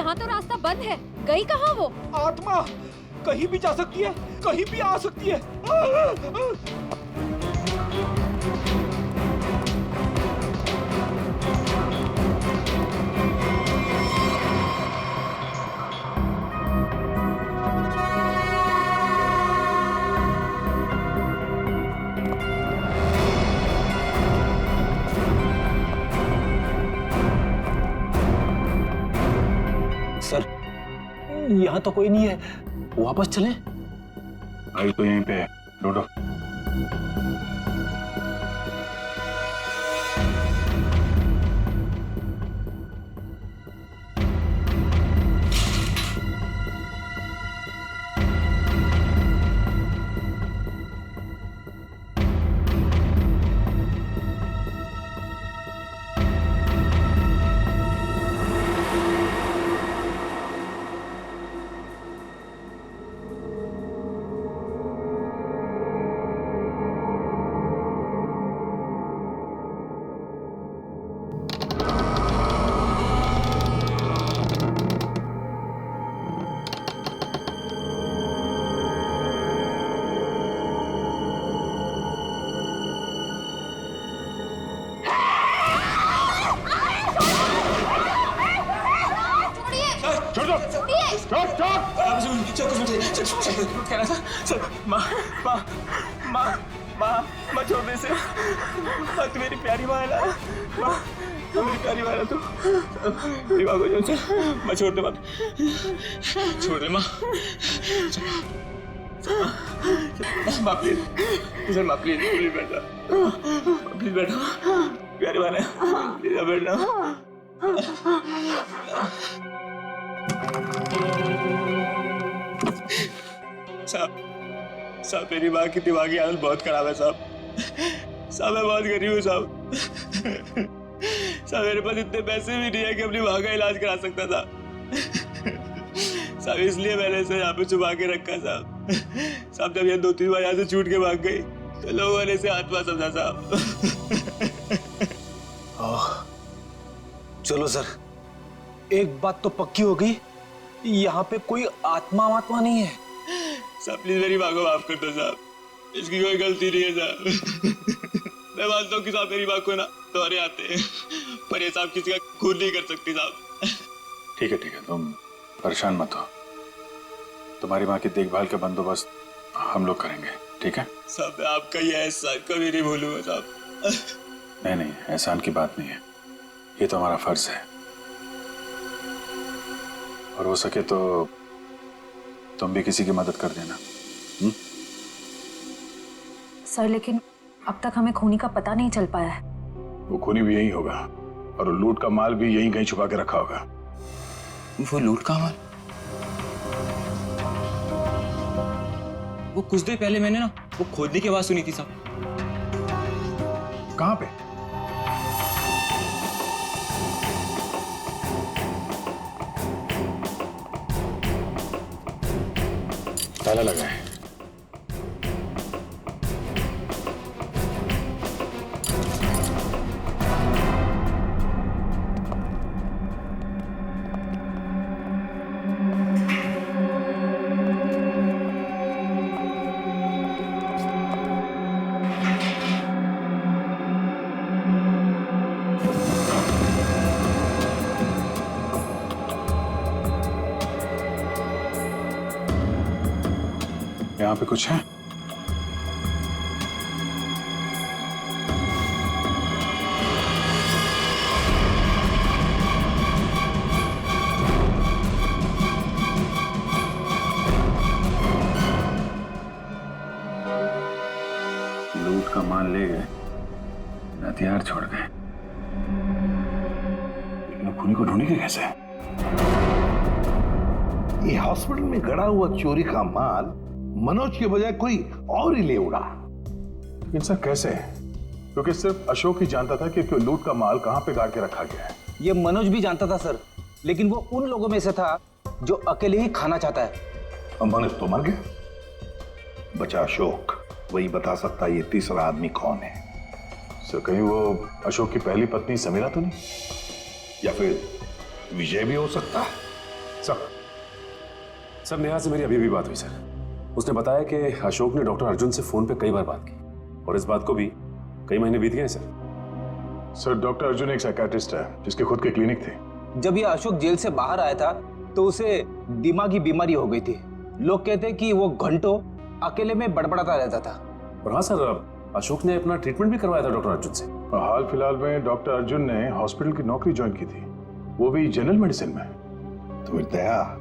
यहाँ तो रास्ता बंद है, गई कहाँ वो? आत्मा कहीं भी जा सकती है, कहीं भी आ सकती है। सर, यहाँ तो कोई नहीं है, वापस चलें? भाई तो यहीं पे है, ढूंढो। माँ छोड़ दे इसे। माँ तू मेरी प्यारी माँ है ना। माँ तू मेरी प्यारी माँ है ना तू। मेरी माँ को माँ छोड़ दे, मत छोड़ दे माँ। माँ प्लीज, माँ प्लीज प्लीज बैठा, प्लीज बैठा, प्यारी माँ है, प्लीज बैठना। साहब मेरी माँ की दिमागी हालत बहुत खराब है साहब। साहब मैं बहुत गरीब हूँ साहब। साहब मेरे पास इतने पैसे भी नहीं है कि अपनी माँ का इलाज करा सकता था साहब, इसलिए मैंने इसे यहाँ पे छुपा के रखा साहब। साहब जब ये 2-3 बार यहाँ से छूट के भाग गई तो लोगों ने इसे आत्मा समझा साहब। चलो सर, एक बात तो पक्की हो गई, यहाँ पे कोई आत्मा नहीं है। साहब प्लीज मेरी माँ को माफ कर दो साहब, इसकी कोई गलती नहीं है साहब। मैं मानता हूँ कि साहब मेरी माँ को ना दौरे आते हैं, पर ये साहब किसी का खून नहीं कर सकती साहब। ठीक है, तुम परेशान मत हो। तुम्हारी माँ की देखभाल का बंदोबस्त हम लोग करेंगे, ठीक है? साहब मैं आपका ये एहसान कभी नहीं भूलूंगा साहब। नहीं, एहसान की बात नहीं है, ये तो हमारा फर्ज है। और हो सके तो तुम भी किसी की मदद कर देना। सर लेकिन अब तक हमें खूनी का पता नहीं चल पाया है। वो खूनी भी यही होगा और लूट का माल भी यहीं कहीं छुपा के रखा होगा। वो लूट का माल? वो कुछ देर पहले मैंने ना वो खोदने की आवाज सुनी थी साहब। कहाँ पे? ताला लगा है। यहाँ पे कुछ है? लूट का माल ले गए, हथियार छोड़ गए, लेकिन खूनी को ढूंढेंगे कैसे? ये हॉस्पिटल में गड़ा हुआ चोरी का माल मनोज के बजाय कोई और ही ले उड़ा। लेकिन सर कैसे? क्योंकि सिर्फ अशोक ही जानता था कि लूट का माल कहां पे गाड़ के रखा गया है। ये मनोज भी जानता था सर, लेकिन वो उन लोगों में से था जो अकेले ही खाना चाहता है। और मनोज तो मर गया, बचा अशोक। वही बता सकता है ये तीसरा आदमी कौन है। सर कहीं वो अशोक की पहली पत्नी समीरा तो नहीं? या फिर विजय भी हो सकता है। सर नेहा से मेरी अभी भी बात हुई सर। उसने बताया कि अशोक ने डॉक्टर अर्जुन से फोन पे कई बार बात की और इस बात को भी कई महीने बीत गए सर। सर डॉक्टर अर्जुन एक साइकियाट्रिस्ट है जिसके खुद के क्लिनिक थे। जब ये अशोक जेल से बाहर आया था तो उसे दिमागी बीमारी हो गई थी। लोग कहते कि वो घंटों अकेले में बड़बड़ाता रहता था। और हाँ सर, अशोक ने अपना ट्रीटमेंट भी करवाया था डॉक्टर अर्जुन से। हाल फिलहाल में डॉक्टर अर्जुन ने हॉस्पिटल की नौकरी ज्वाइन की थी, वो भी जनरल मेडिसिन में। तो फिर दया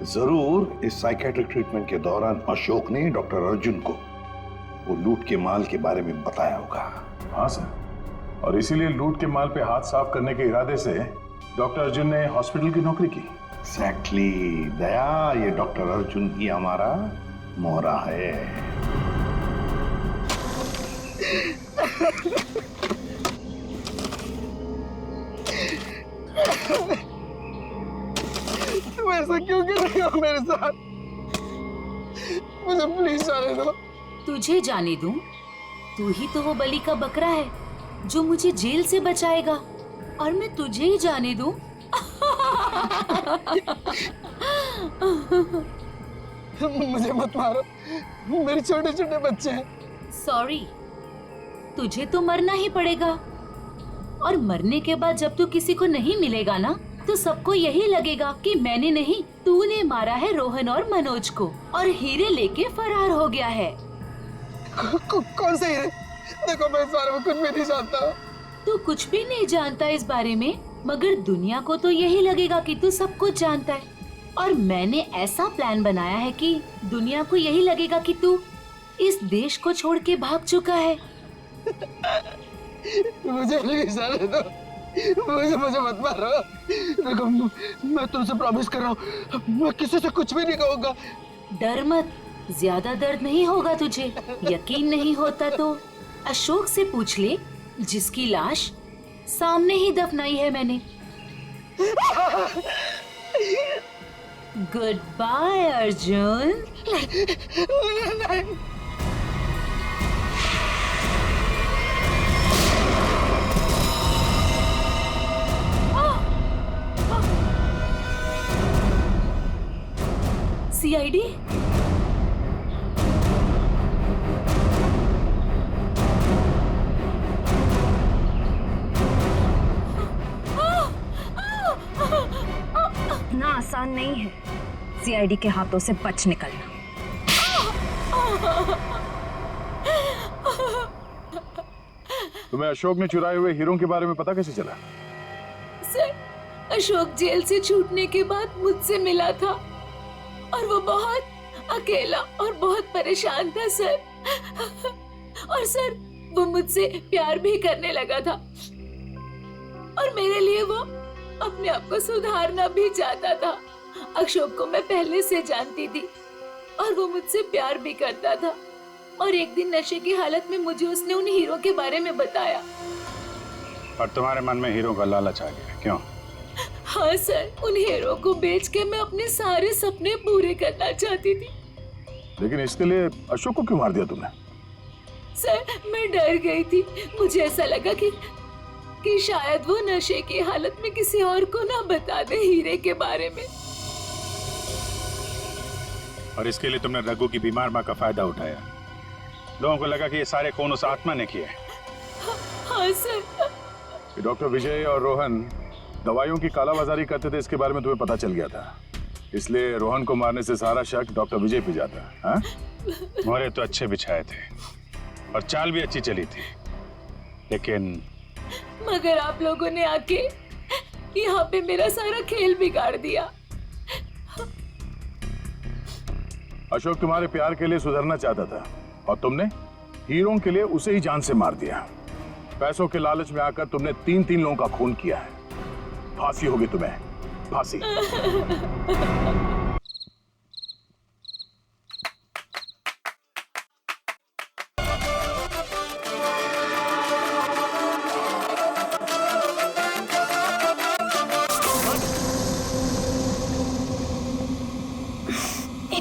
जरूर इस साइकेट्रिक ट्रीटमेंट के दौरान अशोक ने डॉक्टर अर्जुन को वो लूट के माल के बारे में बताया होगा। हाँ सर, और इसीलिए लूट के माल पे हाथ साफ करने के इरादे से डॉक्टर अर्जुन ने हॉस्पिटल की नौकरी की। एग्जैक्टली दया, ये डॉक्टर अर्जुन ही हमारा मोहरा है। तुम ऐसा क्यों कर रहे हो मेरे साथ? मुझे प्लीज जाने दो। तुझे जाने दूं? तू ही तो वो बलि का बकरा है जो मुझे जेल से बचाएगा, और मैं तुझे ही जाने दूं? मुझे मत मारो, मेरे छोटे छोटे बच्चे हैं। सॉरी, तुझे तो मरना ही पड़ेगा, और मरने के बाद जब तू किसी को नहीं मिलेगा ना, तो सबको यही लगेगा कि मैंने नहीं, तूने मारा है रोहन और मनोज को, और हीरे लेके फरार हो गया है। कौन से हीरे? देखो मैं इस बारे में कुछ भी नहीं जानता। तू कुछ भी नहीं जानता इस बारे में, मगर दुनिया को तो यही लगेगा कि तू सब कुछ जानता है, और मैंने ऐसा प्लान बनाया है कि दुनिया को यही लगेगा कि तू इस देश को छोड़ के भाग चुका है। मुझे प्लीज जाने दो, मुझे मत मारो। देखो मैं तुमसे प्रॉमिस कर रहा हूँ, मैं किसी से कुछ भी नहीं कहूँगा। डर मत, ज्यादा दर्द नहीं होगा तुझे। यकीन नहीं होता तो अशोक से पूछ ले, जिसकी लाश सामने ही दफनाई है मैंने। Good bye Arjun. सीआईडी? इतना आसान नहीं है सीआईडी के हाथों से बच निकलना। तुम्हें अशोक ने चुराए हुए हीरों के बारे में पता कैसे चला? सर, अशोक जेल से छूटने के बाद मुझसे मिला था, और वो बहुत अकेला और बहुत परेशान था सर। और सर, वो मुझसे प्यार भी करने लगा था, और मेरे लिए वो अपने आप को सुधारना भी चाहता था। अशोक को मैं पहले से जानती थी, और वो मुझसे प्यार भी करता था। और एक दिन नशे की हालत में मुझे उसने उन हीरो के बारे में बताया। और तुम्हारे मन में हीरो का लालच आ गया, क्यों? हाँ सर, उन हीरो को बेच के मैं अपने सारे सपने पूरे करना चाहती थी। लेकिन इसके लिए अशोक को क्यों मार दिया तुमने? सर, मैं डर गई थी। मुझे ऐसा लगा कि शायद वो नशे की हालत में किसी और को ना बता दे हीरे के बारे में। और इसके लिए तुमने रघु की बीमार माँ का फायदा उठाया। लोगों को लगा कि ये सारे खून उस आत्मा ने किए। हाँ सर। डॉक्टर विजय और रोहन दवाइयों की कालाबाजारी करते थे, इसके बारे में तुम्हें पता चल गया था, इसलिए रोहन को मारने से सारा शक डॉक्टर विजय पे जाता। हाँ? मोहरे तो अच्छे बिछाए थे और चाल भी अच्छी चली थी, लेकिन मगर आप लोगों ने आके यहाँ पे मेरा सारा खेल बिगाड़ दिया। अशोक तुम्हारे प्यार के लिए सुधरना चाहता था, और तुमने हीरों के लिए उसे ही जान से मार दिया। पैसों के लालच में आकर तुमने 3 लोगों का खून किया है। फांसी होगी तुम्हें, फांसी। ये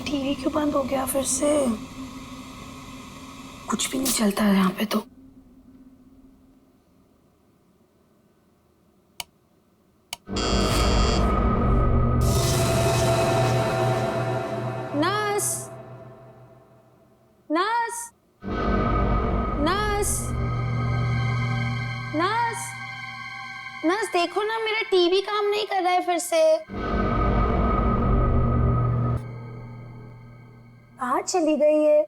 टीवी क्यों बंद हो गया फिर से? कुछ भी नहीं चलता है यहाँ पे तो। देखो ना, मेरा टीवी काम नहीं कर रहा है फिर से। कहाँ चली गई है?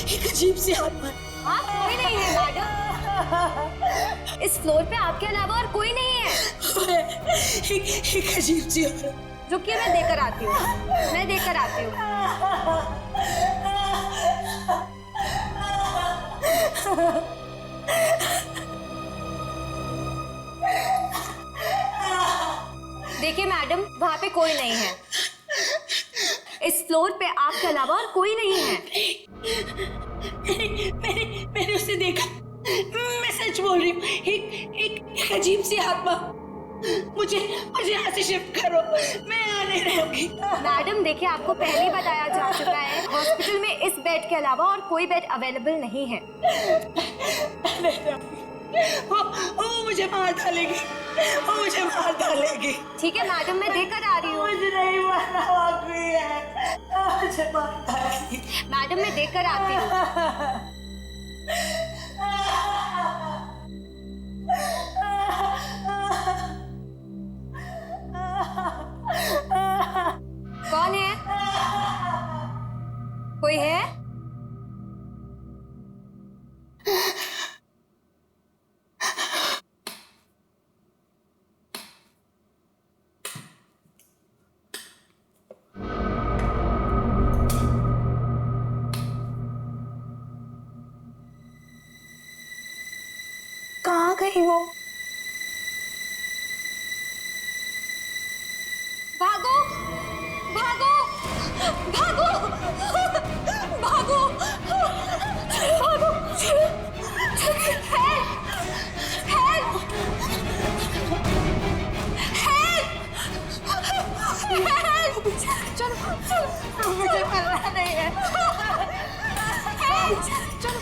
एक अजीब सी आत्मा। हाँ, कोई नहीं है मैडम। इस फ्लोर पे आपके अलावा और कोई नहीं है। एक अजीब सी औरत। रुकिए, मैं देकर आती हूँ। मैं देकर आती हूँ। देखिए मैडम, वहाँ पे कोई नहीं है। इस फ्लोर पे आपके अलावा और कोई नहीं है। मैंने उसे देखा। मैं सच बोल रही हूँ। एक अजीब सी आत्मा। मुझे यहाँ से शिफ्ट करो। मैं यहाँ नहीं रहूंगी। मैडम देखिए, आपको पहले ही बताया जा चुका है, हॉस्पिटल में इस बेड के अलावा और कोई बेड अवेलेबल नहीं है। वो मुझे मार डालेगी। वो मुझे मार डालेगी। ठीक है मैडम, मैं देकर आ रही हूँ। मुझे नहीं मारना बाकी है। मुझे मार डालेगी। मैडम मैं देकर आती हूँ। कौन है? कोई है? कहाँ गई वो? भागो भागो भागो भागो भागो। चलो मुझे मरना नहीं है। चलो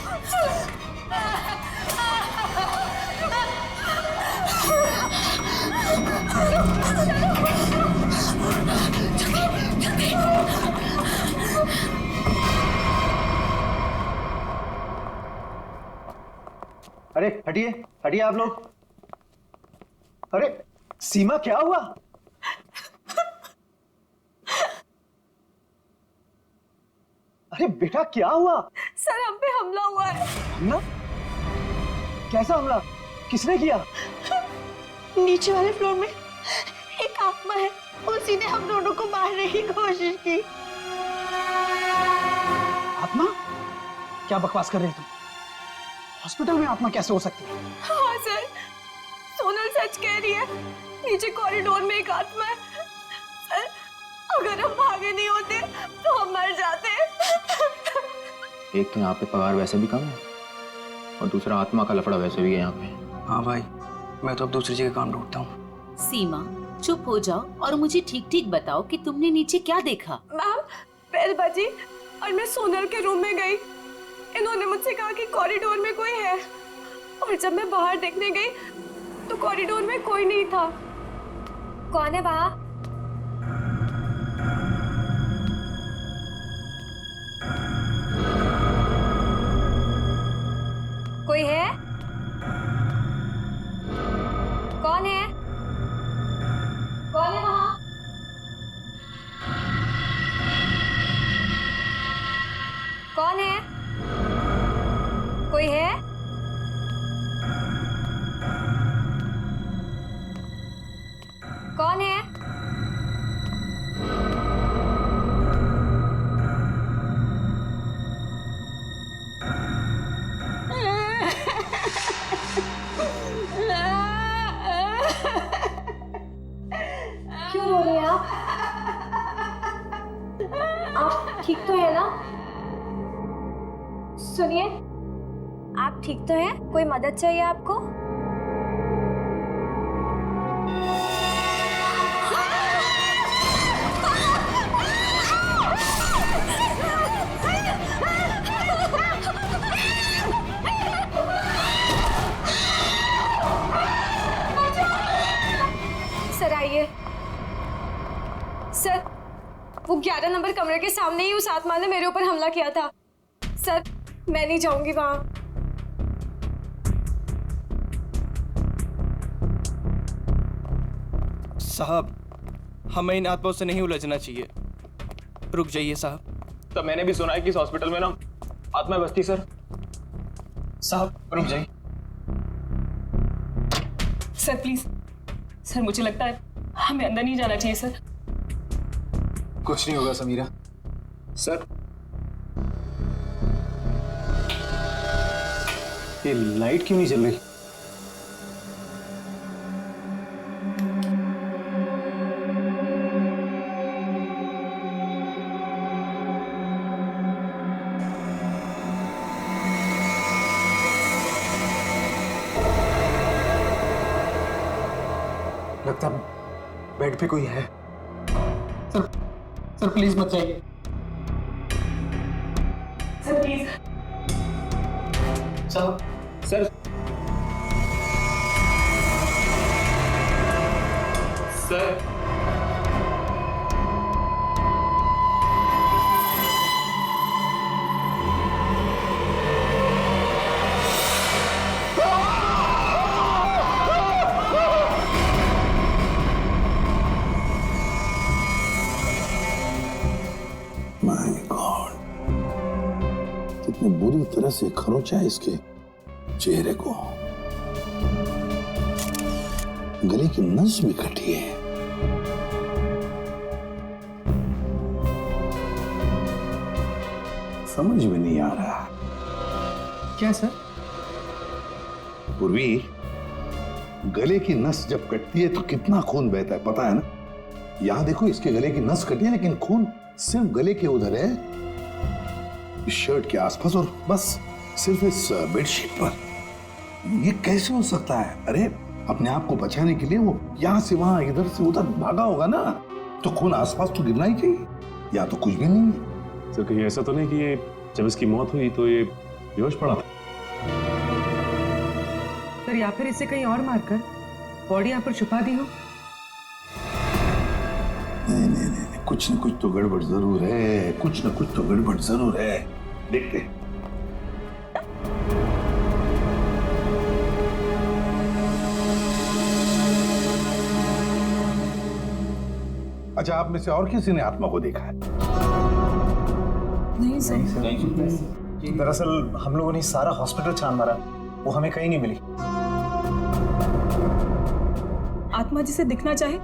अरे हटिए हटिए आप लोग। अरे सीमा, क्या हुआ? अरे बेटा, क्या हुआ? सर, हम पे हमला हुआ है। हमला? कैसा हमला? किसने किया? नीचे वाले फ्लोर में एक आत्मा है। उसी ने हम दोनों को मारने की कोशिश की। आत्मा? क्या बकवास कर रहे हो तुम? हॉस्पिटल में आत्मा कैसे हो सकती है? हाँ सर, सोनल सच कह रही है। नीचे कॉरिडोर में एक आत्मा है। सर, अगर हम भागे नहीं होते तो हम मर जाते। एक तो यहाँ पे पगार वैसे भी कम है और दूसरा आत्मा का लफड़ा वैसे भी है यहाँ पे। हाँ भाई, मैं तो अब दूसरी जगह काम ढूंढता हूँ। सीमा, चुप हो जाओ और मुझे ठीक ठीक बताओ कि तुमने नीचे क्या देखा। मैम, बेल बजी और मैं सोनल के रूम में गई। इन्होंने मुझसे कहा कि कॉरिडोर में कोई है, और जब मैं बाहर देखने गई तो कॉरिडोर में कोई नहीं था। कौन है वहाँ? कोई है? कौन है? कौन है वहाँ? कौन है? सुनिए, आप ठीक तो हैं? कोई मदद चाहिए आपको? सर आइए। सर, वो 11 नंबर कमरे के सामने ही उस आत्मा ने मेरे ऊपर हमला किया था। सर, मैं नहीं जाऊंगी वहां। साहब, हमें इन आत्माओं से नहीं उलझना चाहिए। रुक जाइए साहब। तो मैंने भी सुना है कि इस हॉस्पिटल में ना आत्मा बसती सर। साहब रुक जाइए। सर प्लीज, सर मुझे लगता है हमें अंदर नहीं जाना चाहिए सर। कुछ नहीं होगा समीरा। सर ये लाइट क्यों नहीं जल रही? लगता बेड पे कोई है। सर प्लीज मत जाइए। Sir please. साहब, सर सर माय गॉड, कितनी बुरी तरह से खरोंचा है इसके चेहरे को। गले की नस भी कटी है। समझ में नहीं आ रहा। क्या सर? पूर्वी, गले की नस जब कटती है तो कितना खून बहता है पता है ना? यहां देखो, इसके गले की नस कटी है लेकिन खून सिर्फ गले के उधर है, इस शर्ट के आसपास, और बस सिर्फ इस बेडशीट पर। ये कैसे हो सकता है? अरे अपने आप को बचाने के लिए वो यहां से वहां इधर से उधर भागा होगा ना, तो खून आसपास तो गिरना ही चाहिए, या तो कुछ भी नहीं है। सर कहीं ऐसा तो नहीं कि ये जब इसकी मौत हुई तो ये बेहोश पड़ा था? सर या फिर इसे कहीं और मारकर बॉडी यहाँ पर छुपा दी हो। नहीं नहीं नहीं, कुछ न कुछ तो गड़बड़ जरूर है, कुछ न कुछ तो गड़बड़ जरूर है। देखते हैं। अच्छा, आप में से और किसी ने आत्मा को देखा है? नहीं सर। दरअसल हम लोगों ने सारा हॉस्पिटल छान मारा, वो हमें कहीं नहीं मिली। आत्मा जिसे दिखना चाहे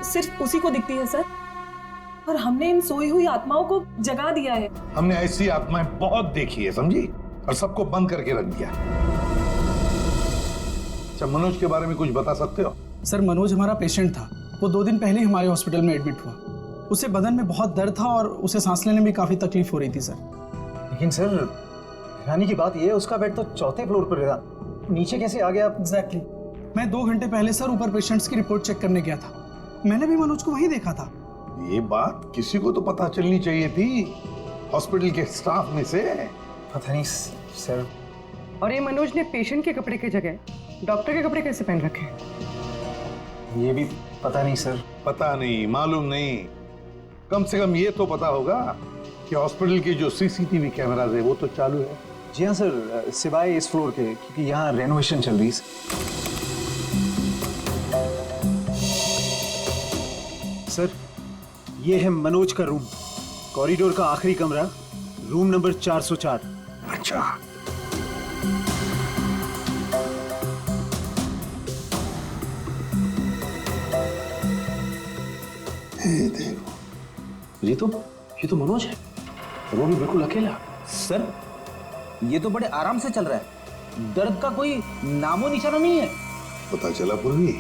सिर्फ उसी को दिखती है सर, और हमने इन सोई हुई आत्माओं को जगा दिया है। हमने ऐसी आत्माएं बहुत देखी है, समझी, और सबको बंद करके रख दिया। अच्छा, मनोज के बारे में कुछ बता सकते हो? सर मनोज हमारा पेशेंट था। वो 2 दिन पहले हमारे हॉस्पिटल में एडमिट हुआ। उसे बदन में बहुत दर्द था और उसे सांस लेने में काफी तकलीफ हो रही थी सर। लेकिन सर हैरानी की बात यह है, उसका बेड तो 4थे फ्लोर पर था, नीचे कैसे आ गया? एग्जैक्टली। मैं 2 घंटे पहले सर ऊपर पेशेंट्स की रिपोर्ट चेक करने गया था। मैंने भी मनोज को वहीं देखा था। ये बात किसी को तो पता चलनी चाहिए थी, हॉस्पिटल के स्टाफ में से। पता नहीं सर। और ये मनोज ने पेशेंट के कपड़े की जगह डॉक्टर के कपड़े कैसे पहन रखे? ये भी पता नहीं सर। पता नहीं, मालूम नहीं, कम से कम ये तो पता होगा कि हॉस्पिटल के जो सीसीटीवी कैमरास है वो तो चालू है। जी हाँ सर, सिवाय इस फ्लोर के, क्योंकि यहाँ रेनोवेशन चल रही है। सर ये है मनोज का रूम, कॉरिडोर का आखिरी कमरा, रूम नंबर 404। अच्छा, देखो, ये तो मनोज है, और वो भी बिल्कुल अकेला। सर ये तो बड़े आराम से चल रहा है, दर्द का कोई नामो निशाना नहीं है। पता चला पूर्वी,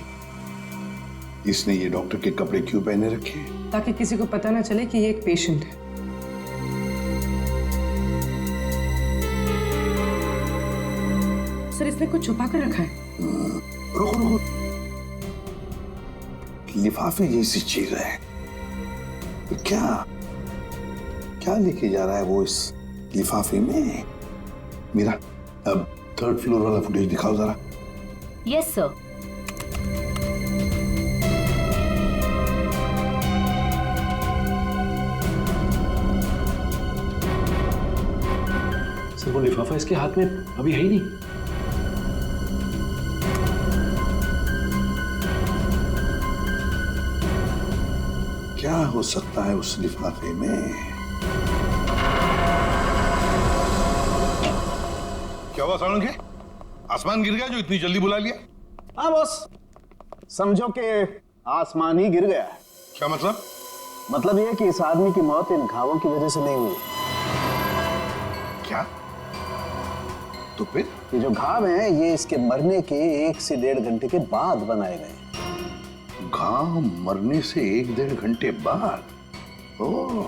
इसने ये डॉक्टर के कपड़े क्यों पहने रखे? ताकि किसी को पता ना चले कि ये एक पेशेंट है। सर इसने कुछ छुपा कर रखा है। रुको रुको, लिफाफे जैसी चीज है, क्या क्या लेके जा रहा है वो इस लिफाफे में? मीरा, अब 3rd फ्लोर वाला फुटेज दिखाओ जरा। Yes sir. सर वो लिफाफा इसके हाथ में अभी है ही नहीं। क्या हो सकता है उस लिफाफे में? क्या हुआ सालुंखे? आसमान गिर गया जो इतनी जल्दी बुला लिया? हाँ बॉस, समझो कि आसमान ही गिर गया है। क्या मतलब? मतलब ये कि इस आदमी की मौत इन घावों की वजह से नहीं हुई। क्या? तो फिर? ये जो घाव हैं ये इसके मरने के 1 से 1.5 घंटे के बाद बनाए गए। घाव मरने से 1-1.5 घंटे बाद? ओह,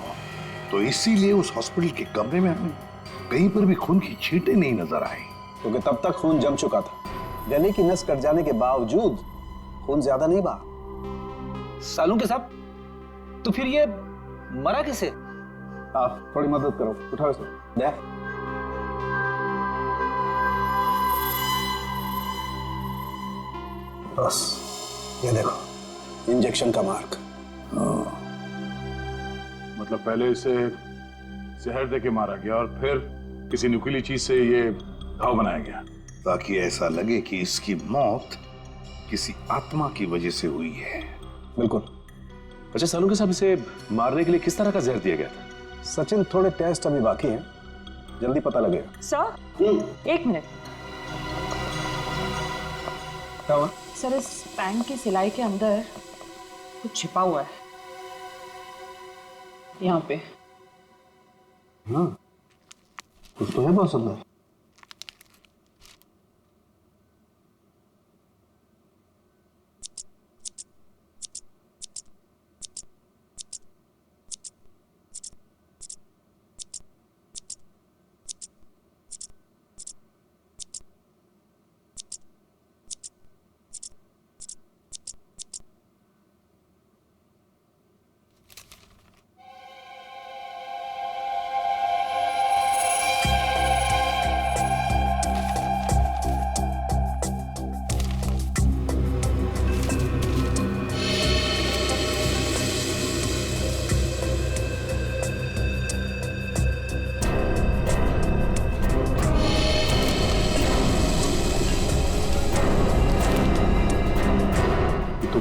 तो इसीलिए उस हॉस्पिटल के कमरे में हमें कहीं पर भी खून की छींटें नहीं नजर आई। क्योंकि तब तक खून जम चुका था। गले की नस कट जाने के बावजूद खून ज्यादा नहीं बहा। सालुंखे साहब, तो फिर ये मरा किसे? आप थोड़ी मदद करो, उठाओ इसे। दे। बस ये देखो, इंजेक्शन का मार्क। मतलब पहले इसे जहर दे के मारा गया और फिर किसी नुकीली चीज से ये घाव बनाया गया, ताकि ऐसा लगे कि इसकी मौत किसी आत्मा की वजह से हुई है। बिल्कुल। अच्छा सालुंखे साहब, इसे मारने के लिए किस तरह का जहर दिया गया था? सचिन, थोड़े टेस्ट अभी बाकी हैं, जल्दी पता लगेगा। Sir 1 minute. क्या हुआ? सर इस पैंट की सिलाई के अंदर कुछ छिपा हुआ है, यहाँ पे। हाँ, कुछ तो है बॉस अंदर।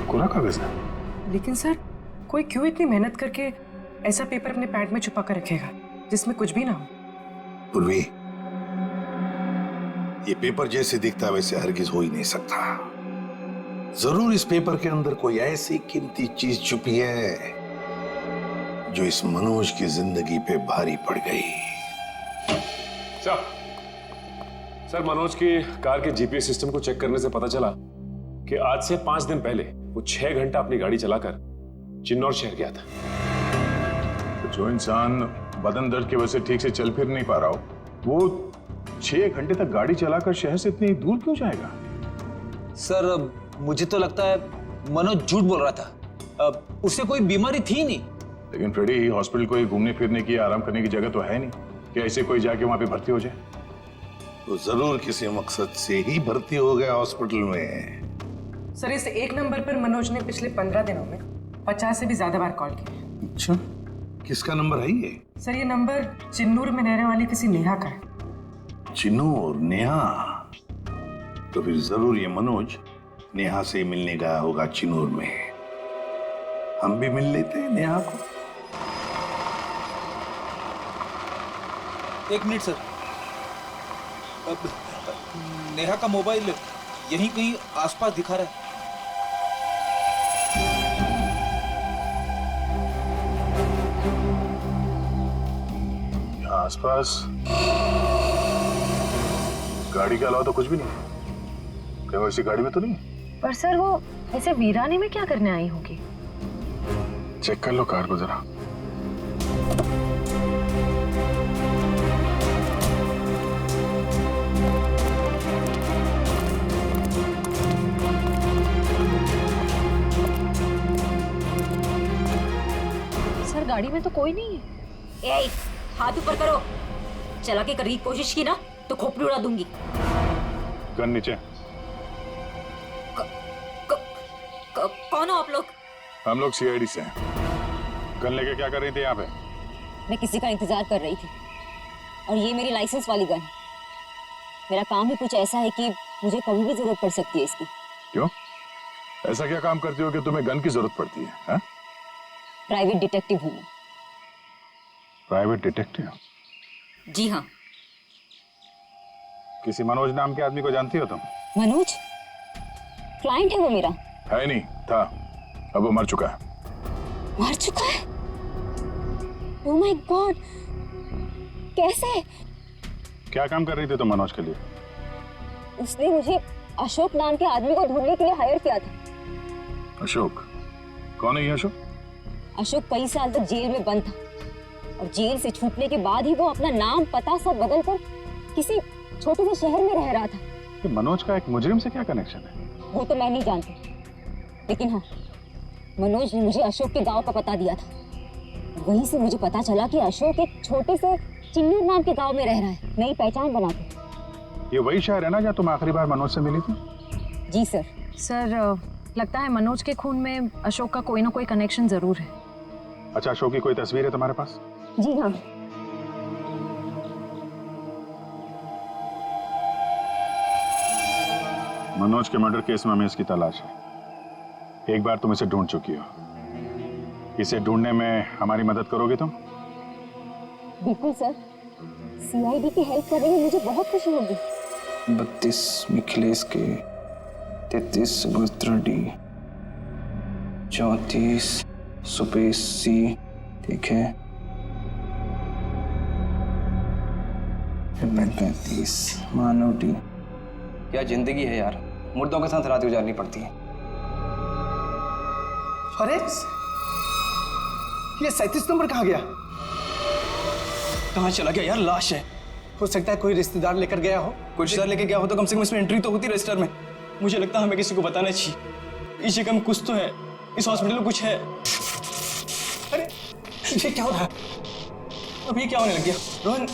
कोरा कागज है। लेकिन सर, कोई क्यों इतनी मेहनत करके ऐसा पेपर अपने पैंट में छुपा कर रखेगा जिसमें कुछ भी ना हो? पूर्वी, ये पेपर जैसे दिखता है वैसे हरगिज हो ही नहीं सकता। जरूर इस पेपर के अंदर कोई ऐसी कीमती चीज छुपी है जो इस मनोज की जिंदगी पे भारी पड़ गई। सर मनोज की कार के जीपीएस सिस्टम को चेक करने से पता चला कि आज से 5 दिन पहले वो 6 घंटा अपनी गाड़ी चलाकर चिन्नौर शहर गया था। तो जो इंसान बदन दर्द की वजह से ठीक से चल फिर नहीं पा रहा हो, वो 6 घंटे तक गाड़ी चलाकर शहर से इतनी दूर क्यों जाएगा? सर मुझे तो लगता है मनोज झूठ बोल रहा था। उसे कोई बीमारी थी नहीं। लेकिन फ्रेडी, हॉस्पिटल कोई घूमने फिरने की, आराम करने की जगह तो है नहीं कि ऐसे कोई जाके वहां पे भर्ती हो जाए। तो जरूर किसी मकसद से ही भर्ती हो गया हॉस्पिटल में। सर इस 1 नंबर पर मनोज ने पिछले 15 दिनों में 50 से भी ज्यादा बार कॉल किया। अच्छा, किसका नंबर है ये? सर ये नंबर चिन्नूर में रहने वाली किसी नेहा का है। चिन्नूर? नेहा? तो फिर जरूर ये मनोज नेहा से मिलने गया होगा चिन्नूर में। हम भी मिल लेते हैं नेहा को। 1 मिनट सर। नेहा का मोबाइल यहीं कहीं आसपास दिखा रहा है। आसपास गाड़ी के अलावा तो कुछ भी नहीं है। क्या वो इसी गाड़ी में तो नहीं है? पर सर वो ऐसे वीराने में क्या करने आई होगी? चेक कर लो कार को जरा। गाड़ी में तो कोई नहीं है। ए, हाथ ऊपर करो। चला के करने की कोशिश की ना तो खोपड़ी उड़ा दूंगी। गन नीचे। कौन हो आप लोग? हम लोग सीआईडी से हैं। गन लेके क्या कर रही थी यहाँ पे? मैं किसी का इंतजार कर रही थी और ये मेरी लाइसेंस वाली गन। मेरा काम ही कुछ ऐसा है कि मुझे कभी भी जरूरत पड़ सकती है इसकी। क्यों? ऐसा क्या काम करती हो कि तुम्हें गन की जरूरत पड़ती है? हा? प्राइवेट डिटेक्टिव हूँ मैं। Private detective? जी हाँ। किसी मनोज नाम के आदमी को जानती हो तुम? मनोज? क्लाइंट है वो मेरा। है नहीं, था। अब वो मर चुका है। मर चुका है? ओह माय गॉड, कैसे? क्या काम कर रही थी तुम मनोज के लिए? उसने मुझे अशोक नाम के आदमी को ढूंढने के लिए हायर किया था। अशोक? कौन है ये अशोक? अशोक कई साल तक जेल में बंद था और जेल से छूटने के बाद ही वो अपना नाम पता सब बदल कर किसी छोटे से शहर में रह रहा था। कि मनोज का एक मुजरिम से क्या कनेक्शन है? वो तो मैं नहीं जानती, लेकिन हाँ, मनोज ने मुझे अशोक के गांव का पता दिया था। वहीं से मुझे पता चला कि अशोक एक छोटे से चिन्नूर नाम के गांव में रह रहा है, नई पहचान बना के। ये वही शहर है ना जहाँ तुम आखिरी बार मनोज से मिली थी? जी सर। सर, लगता है मनोज के खून में अशोक का कोई ना कोई कनेक्शन जरूर है। अच्छा, अशोक की कोई तस्वीर है तुम्हारे पास? जी हाँ। मनोज के मर्डर केस में हमें इसकी तलाश है। एक बार तुम इसे ढूंढ चुकी हो, इसे ढूंढने में हमारी मदद करोगे तुम? बिल्कुल सर, सीआईडी की हेल्प करने में मुझे बहुत खुशी होगी। 32 मिखिलेश के, 33 सुभद्रा डी, 34 सुपेश सी, ठीक है, 35 मानव डी। क्या जिंदगी है यार, मुर्दों के साथ रात गुजारनी पड़ती है। अरे ये 37 नंबर कहाँ गया? कहाँ चला गया यार? लाश है। हो सकता है कोई रिश्तेदार लेकर गया हो। कोई रिश्तेदार लेके गया हो तो कम से कम इसमें एंट्री तो होती रजिस्टर में। मुझे लगता है हमें किसी को बताना चाहिए। इस जगह में कुछ तो है, इस हॉस्पिटल में कुछ है। अरे ये क्या हो रहा है? अब ये क्या होने लग गया? रोहन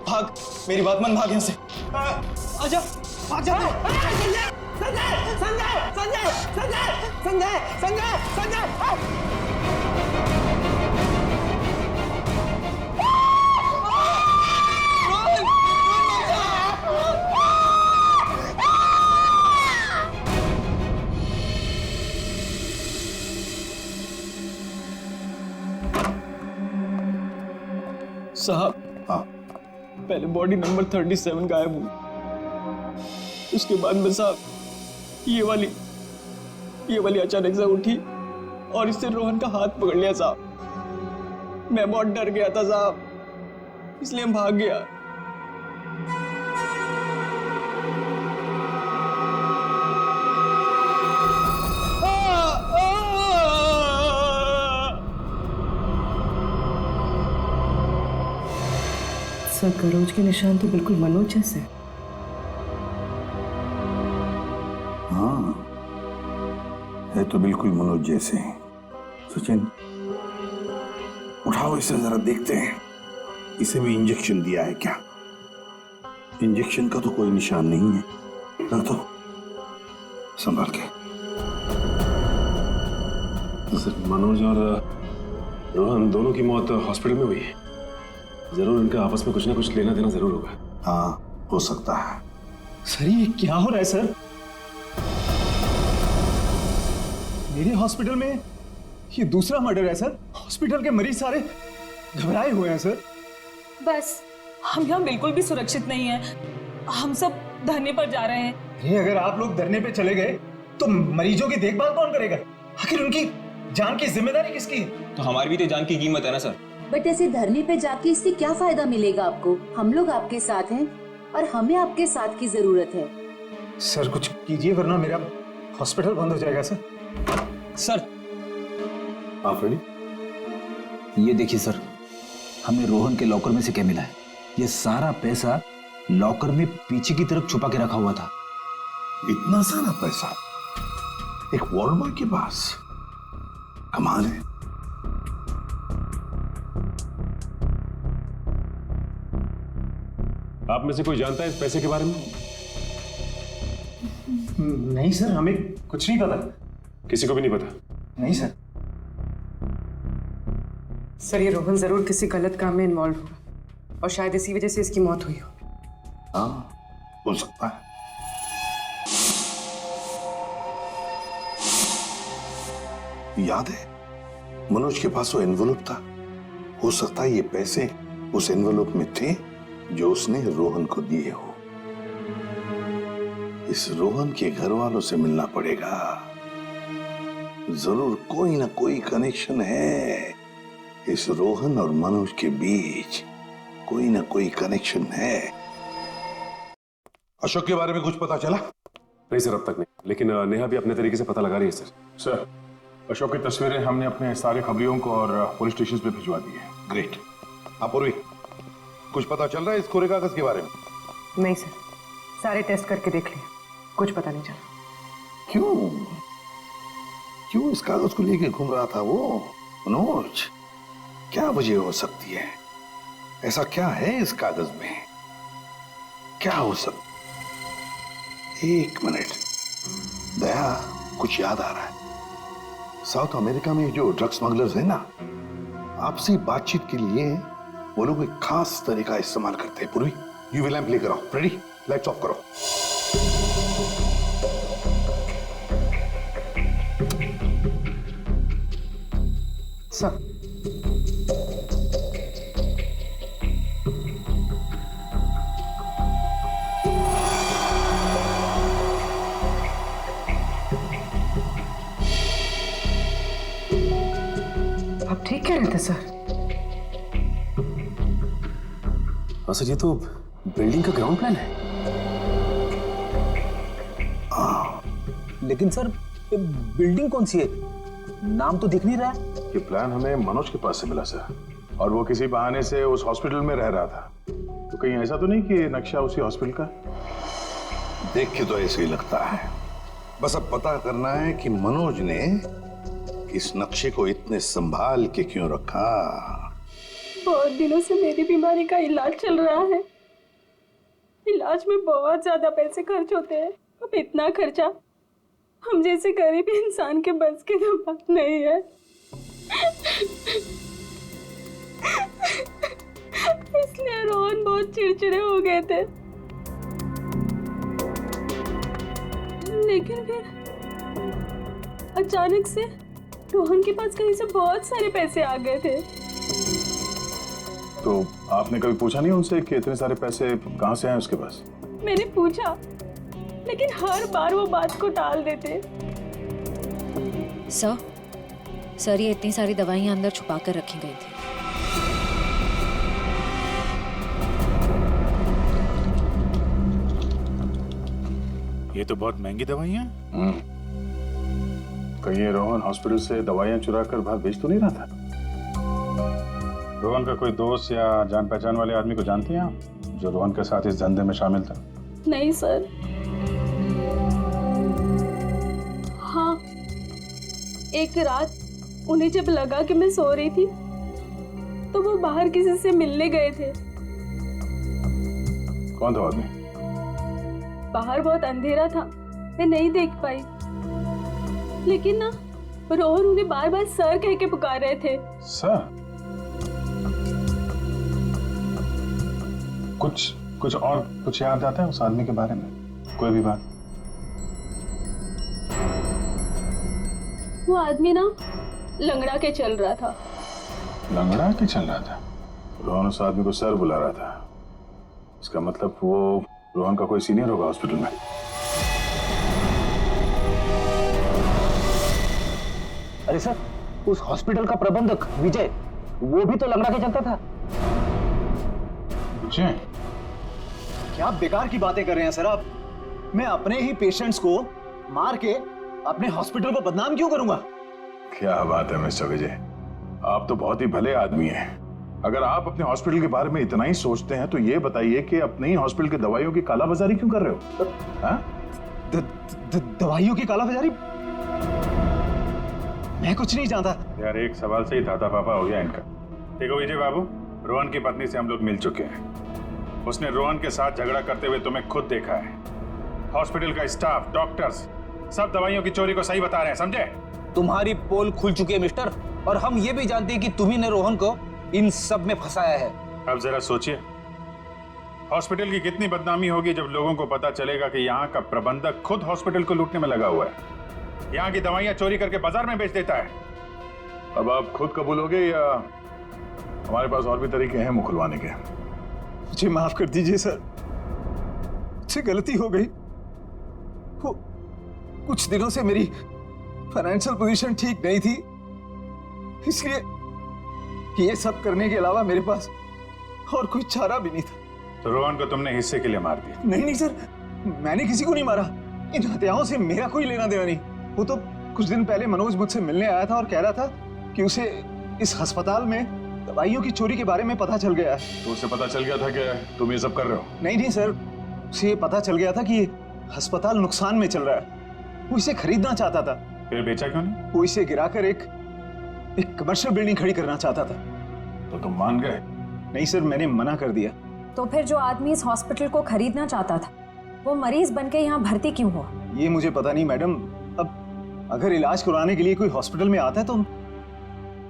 भाग, मेरी बात मान, भाग यहाँ से। आजा, भाग जा। संजय! संजय! संजय! संजय! संजय! संजय! संजय! साहब, हाँ, पहले बॉडी नंबर 37 गायब हुई। उसके बाद में साहब ये वाली अचानक से उठी और इससे रोहन का हाथ पकड़ लिया साहब। मैं बहुत डर गया था साहब, इसलिए हम भाग गया। सर, गरोज के निशान तो बिल्कुल मनोज जैसे। हाँ, है तो बिल्कुल मनोज जैसे। सचिन, उठाओ इसे जरा, देखते हैं इसे भी इंजेक्शन दिया है क्या। इंजेक्शन का तो कोई निशान नहीं है। रख दो, संभाल के। सर, मनोज और रोहन दोनों की मौत हॉस्पिटल में हुई है। जरूर इनका आपस में कुछ ना कुछ लेना देना जरूर होगा। हाँ, हो सकता है। सर, ये क्या हो रहा है सर? मेरे हॉस्पिटल में ये दूसरा मर्डर है सर। हॉस्पिटल के मरीज सारे घबराए हुए हैं सर। बस, हम यहाँ बिल्कुल भी सुरक्षित नहीं हैं। हम सब धरने पर जा रहे हैं। अरे अगर आप लोग धरने पे चले गए तो मरीजों की देखभाल कौन करेगा? आखिर उनकी जान की जिम्मेदारी किसकी है? तो हमारी भी तो जान की कीमत है ना सर। बट ऐसे धरने पे जाके इससे क्या फायदा मिलेगा आपको? हम लोग आपके साथ हैं और हमें आपके साथ की जरूरत है। सर, कुछ कीजिए वरना मेरा हॉस्पिटल बंद हो जाएगा सर। सर, हाँ फ्रेडी, ये देखिए सर, हमें रोहन के लॉकर में से क्या मिला है। ये सारा पैसा लॉकर में पीछे की तरफ छुपा के रखा हुआ था। इतना सारा पैसा एक वॉर्ड बॉय के पास? कमाल है। आप में से कोई जानता है इस पैसे के बारे में? नहीं सर, हमें कुछ नहीं पता। किसी को भी नहीं पता? नहीं सर। सर, ये रोहन जरूर किसी गलत काम में इन्वॉल्व होगा और शायद इसी वजह से इसकी मौत हुई हो। हाँ, हो सकता है। याद है मनोज के पास वो एनवेलप था। हो सकता है ये पैसे उस एनवेलप में थे जो उसने रोहन को दिए हो। इस रोहन के घर वालों से मिलना पड़ेगा। जरूर कोई ना कोई कनेक्शन है इस रोहन और मनोज के बीच, कोई ना कोई कनेक्शन है। अशोक के बारे में कुछ पता चला? नहीं सर, अब तक नहीं, लेकिन नेहा भी अपने तरीके से पता लगा रही है सर, अशोक की तस्वीरें हमने अपने सारे खबरियों को और पुलिस स्टेशन पे भिजवा दी है। ग्रेट। अपूर्वी, कुछ पता चल रहा है इस कोरे कागज के बारे में? नहीं सर, सारे टेस्ट करके देख लिए, कुछ पता नहीं चला। क्यों इस कागज को लेके घूम रहा था वो मनोज? क्या वजह हो सकती है? ऐसा क्या है इस कागज में? क्या हो सकता? एक मिनट दया, कुछ याद आ रहा है। साउथ अमेरिका में जो ड्रग स्मगलर्स हैं ना, आपसी बातचीत के लिए वो लोग एक खास तरीका इस्तेमाल करते हैं। पूर्वी, यूवी लैंप लेकर आओ। रेडी? लाइट्स ऑफ करो। सर, आप ठीक कह रहे थे सर। हाँ सर, ये तो बिल्डिंग का ग्राउंड प्लान है। लेकिन सर, ये बिल्डिंग कौन सी है? नाम तो दिख नहीं रहा है। ये प्लान हमें मनोज के पास से मिला सर, और वो किसी बहाने से उस हॉस्पिटल में रह रहा था। तो कहीं ऐसा तो नहीं कि नक्शा उसी हॉस्पिटल का? देख के तो ऐसे ही लगता है। बस अब पता करना है कि मनोज ने इस नक्शे को इतने संभाल के क्यों रखा। बहुत दिनों से मेरी बीमारी का इलाज चल रहा है। इलाज में बहुत ज्यादा पैसे खर्च होते हैं। अब इतना खर्चा हम जैसे गरीब इंसान के बस की तो बात नहीं है। इसलिए रोहन बहुत चिड़चिड़े हो गए थे। लेकिन फिर अचानक से रोहन के पास कहीं से बहुत सारे पैसे आ गए थे। तो आपने कभी पूछा नहीं उनसे कि इतने सारे पैसे कहाँ से आए उसके पास? मैंने पूछा, लेकिन हर बार वो बात को टाल देते। सर, ये इतनी सारी दवाइयां अंदर छुपा कर रखी गई थी। ये तो बहुत महंगी दवाइयाँ। कहीं ये रोहन हॉस्पिटल से दवाइयाँ चुरा कर बाहर बेच तो नहीं रहा था? रोहन का कोई दोस्त या जान पहचान वाले आदमी को जानती हैं आप, जो रोहन के साथ इस धंधे में शामिल था? नहीं सर। हाँ, एक रात उन्हें जब लगा कि मैं सो रही थी तो वो बाहर किसी से मिलने गए थे। कौन था आदमी? बाहर बहुत अंधेरा था, मैं नहीं देख पाई। लेकिन ना, रोहन उन्हें बार बार सर कह के पुकार रहे थे। सर? कुछ और कुछ याद आता है उस आदमी के बारे में? कोई भी बात? वो आदमी ना लंगड़ा के चल रहा था। लंगड़ा के चल रहा था? रोहन उस आदमी को सर बुला रहा था। इसका मतलब वो रोहन का कोई सीनियर होगा हॉस्पिटल में। अरे सर, उस हॉस्पिटल का प्रबंधक विजय, वो भी तो लंगड़ा के चलता था। विजय? क्या बेकार की बातें कर रहे हैं सर आप? मैं अपने ही पेशेंट्स को मार के अपने हॉस्पिटल को बदनाम क्यों करूंगा? क्या बात है मिस्टर विजय, आप तो बहुत ही भले आदमी हैं। अगर आप अपने हॉस्पिटल के बारे में इतना ही सोचते हैं तो ये बताइए कि अपने ही हॉस्पिटल के दवाइयों की कालाबाजारी क्यों कर रहे हो? दवाइयों की कालाबाजारी? मैं कुछ नहीं जानता यार। एक सवाल से ही दादा पापा हो गया इनका। देखो विजय बाबू, रोहन की पत्नी से हम लोग मिल चुके हैं उसने रोहन के साथ झगड़ा करते हुए तुम्हें खुद देखा है। हॉस्पिटल का स्टाफ, डॉक्टर्स सब दवाइयों की चोरी को सही बता रहे हैं, समझे? तुम्हारी पोल खुल चुकी है मिस्टर, और हम ये भी जानते हैं कि तुम्ही ने रोहन को इन सब में फंसाया है। अब जरा सोचिए, हॉस्पिटल की कितनी बदनामी होगी जब लोगों को पता चलेगा कि यहाँ का प्रबंधक खुद हॉस्पिटल को लूटने में लगा हुआ है, यहाँ की दवाइयाँ चोरी करके बाजार में बेच देता है। अब आप खुद कबूलोगे या हमारे पास और भी तरीके हैं मुंह खुलवाने के? मुझे माफ कर दीजिए सर, मुझसे गलती हो गई। वो कुछ दिनों से मेरी फाइनेंशियल पोजीशन ठीक नहीं थी, इसलिए ये सब करने के अलावा मेरे पास और कोई चारा भी नहीं था। तो रोहन को तुमने हिस्से के लिए मार दिया? नहीं सर, मैंने किसी को नहीं मारा। इन हत्याओं से मेरा कोई लेना देना नहीं। वो तो कुछ दिन पहले मनोज मुझसे मिलने आया था और कह रहा था कि उसे इस अस्पताल में दवाइयों की चोरी के बारे में पता चल गया है। तो उसे पता चल गया था कि तुम ये सब कर रहे हो? नहीं सर, उसे ये पता चल गया था कि अस्पताल नुकसान में चल रहा है। वो इसे खरीदना चाहता था। फिर बेचा क्यों नहीं? वो इसे गिराकर एक कमर्शियल बिल्डिंग खड़ी करना चाहता था। तो तुम मान गए? नहीं सर, मैंने मना कर दिया। तो फिर जो आदमी इस हॉस्पिटल को खरीदना चाहता था वो मरीज बनके यहाँ भर्ती क्यों हुआ? ये मुझे पता नहीं मैडम। अब अगर इलाज करवाने के लिए कोई हॉस्पिटल में आता है तो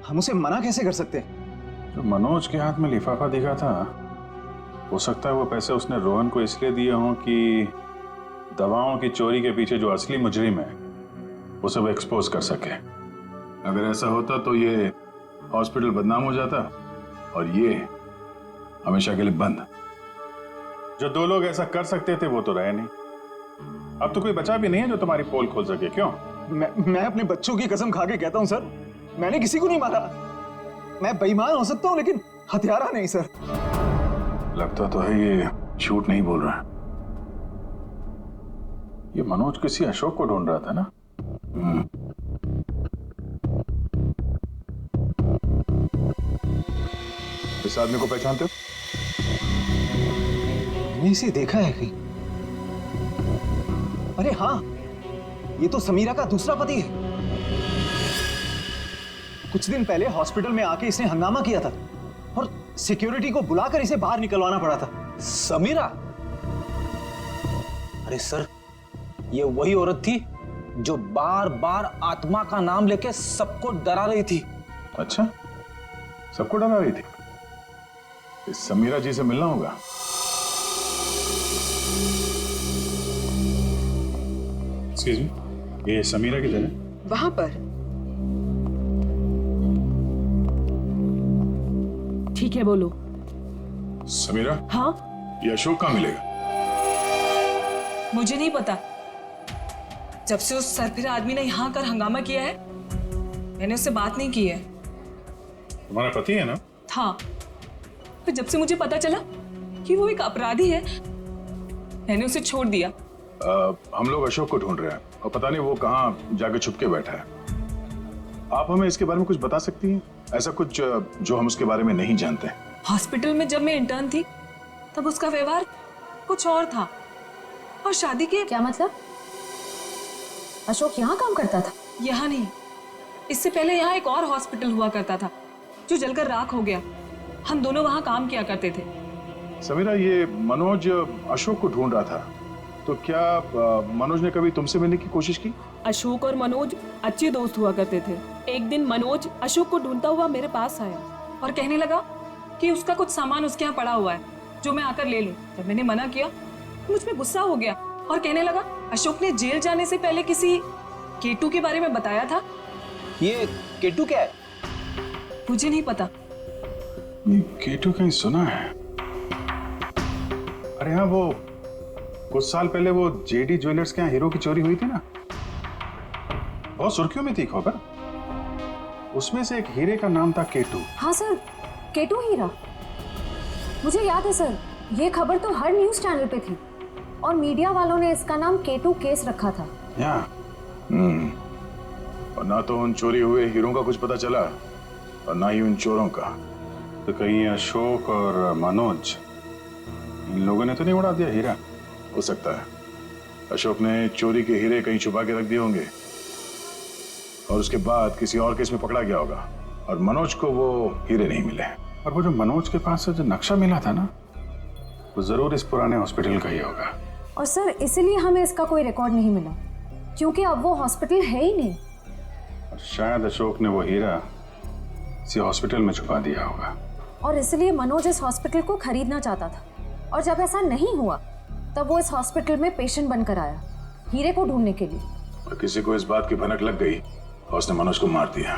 हम उसे मना कैसे कर सकते हैं? जो मनोज के हाथ में लिफाफा दिखा था, हो सकता है वो पैसे उसने रोहन को इसलिए दिए हों कि दवाओं की चोरी के पीछे जो असली मुजरिम है उसे वो एक्सपोज कर सके। अगर ऐसा होता तो ये हॉस्पिटल बदनाम हो जाता और ये हमेशा के लिए बंद। जो दो लोग ऐसा कर सकते थे वो तो रहे नहीं। अब तो कोई बचा भी नहीं है जो तुम्हारी पोल खोल सके। क्यों? मैं अपने बच्चों की कसम खा के कहता हूं सर, मैंने किसी को नहीं मारा। मैं बेईमान हो सकता हूं लेकिन हत्यारा नहीं सर। लगता तो है ये झूठ नहीं बोल रहा है। ये मनोज किसी अशोक को ढूंढ रहा था ना? इस आदमी को पहचानते हो? मैंने इसे देखा है कहीं। अरे हाँ, ये तो समीरा का दूसरा पति है। कुछ दिन पहले हॉस्पिटल में आके इसने हंगामा किया था और सिक्योरिटी को बुलाकर इसे बाहर निकलवाना पड़ा था। समीरा? अरे सर, ये वही औरत थी जो बार बार आत्मा का नाम लेके सबको डरा रही थी। अच्छा, सबको डरा रही थी? इस समीरा जी से मिलना होगा। एक्सक्यूज मी, ये समीरा किधर है? वहां पर। ठीक है, बोलो। समीरा? हाँ? ये अशोक कहाँ मिलेगा? मुझे नहीं पता। जब से उस सरफिरा आदमी ने यहाँ कर हंगामा किया है, मैंने उससे बात नहीं की है। तुम्हारा पति है ना? था। फिर जब से मुझे पता चला कि वो एक अपराधी है, मैंने उसे छोड़ दिया। हम लोग अशोक को ढूंढ रहे हैं और पता नहीं वो कहाँ जाके छुप के बैठा है। आप हमें इसके बारे में कुछ बता सकती हैं? ऐसा कुछ जो हम उसके बारे में नहीं जानते। हॉस्पिटल में जब मैं इंटर्न थी तब उसका व्यवहार कुछ और था, और शादी के। क्या मतलब? अशोक यहाँ काम करता था? यहाँ नहीं, इससे पहले यहाँ एक और हॉस्पिटल हुआ करता था जो जलकर राख हो गया। हम दोनों वहाँ काम किया करते थे। समीरा, ये मनोज अशोक को ढूंढ रहा था, तो क्या मनोज ने कभी तुमसे मिलने की कोशिश की? अशोक और मनोज अच्छे दोस्त हुआ करते थे। एक दिन मनोज अशोक को ढूंढता हुआ मेरे पास आया और कहने लगा कि उसका कुछ सामान उसके यहाँ पड़ा हुआ है जो मैं आकर ले लूं। जब मैंने मना किया तो मुझ में गुस्सा हो गया और कहने लगा अशोक ने जेल जाने से पहले किसी केटू के बारे में बताया था। ये केटू क्या है? मुझे नहीं पता। केटू कहीं सुना है। अरे हाँ, वो कुछ साल पहले वो जेडी ज्वेलर्स के यहाँ हीरो की चोरी हुई थी ना, बहुत सुर्खियों में थी खबर। उसमें से एक हीरे का नाम था केटू। हाँ सर, केटू हीरा। मुझे याद है सर, ये खबर तो हर न्यूज चैनल पे थी और मीडिया वालों ने इसका नाम केटू केस रखा था। और ना तो उन चोरी हुए हीरों का कुछ पता चला और ना ही उन चोरों का। तो कहीं अशोक और मनोज, इन लोगों ने तो नहीं उड़ा दिया हीरा? हो सकता है अशोक ने चोरी के हीरे कहीं छुपा के रख दिए होंगे और उसके बाद किसी और केस में पकड़ा गया होगा और मनोज को वो हीरे नहीं मिले। और वो जो मनोज के पास से जो नक्शा मिला था ना, वो जरूर इस पुराने हॉस्पिटल का ही होगा। और सर इसीलिए हमें इसका कोई रिकॉर्ड नहीं मिला, क्योंकि अब वो हॉस्पिटल है ही नहीं। और शायद अशोक ने वो हीरा इसी हॉस्पिटल में छुपा दिया होगा। और इसलिए मनोज इस हॉस्पिटल को खरीदना चाहता था, और जब ऐसा नहीं हुआ तब वो इस हॉस्पिटल में पेशेंट बनकर आया हीरे को ढूंढने के लिए। और किसी को इस बात की भनक लग गई और उसने मनोज को मार दिया।